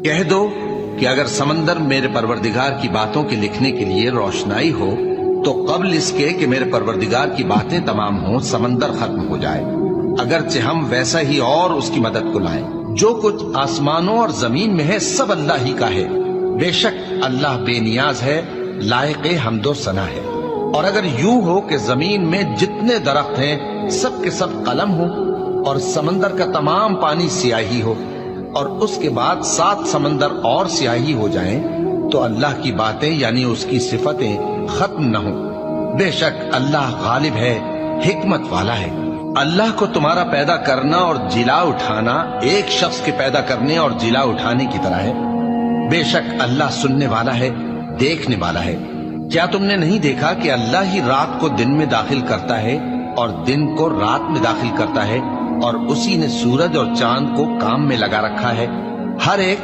کہہ دو کہ اگر سمندر میرے پروردگار کی باتوں کے لکھنے کے لیے روشنائی ہو تو قبل اس کے کہ میرے پروردگار کی باتیں تمام ہوں سمندر ختم ہو جائے، اگرچہ ہم ویسا ہی اور اس کی مدد کو لائیں۔ جو کچھ آسمانوں اور زمین میں ہے سب اللہ ہی کا ہے، بے شک اللہ بے نیاز ہے، لائق حمد و ثنا ہے۔ اور اگر یوں ہو کہ زمین میں جتنے درخت ہیں سب کے سب قلم ہو اور سمندر کا تمام پانی سیاہی ہو اور اس کے بعد 7 سمندر اور سیاہی ہو جائیں تو اللہ کی باتیں یعنی اس کی صفتیں ختم نہ ہوں۔ بے شک اللہ غالب ہے، حکمت والا ہے۔ اللہ کو تمہارا پیدا کرنا اور جلا اٹھانا ایک شخص کے پیدا کرنے اور جلا اٹھانے کی طرح ہے۔ بے شک اللہ سننے والا ہے، دیکھنے والا ہے۔ کیا تم نے نہیں دیکھا کہ اللہ ہی رات کو دن میں داخل کرتا ہے اور دن کو رات میں داخل کرتا ہے، اور اسی نے سورج اور چاند کو کام میں لگا رکھا ہے، ہر ایک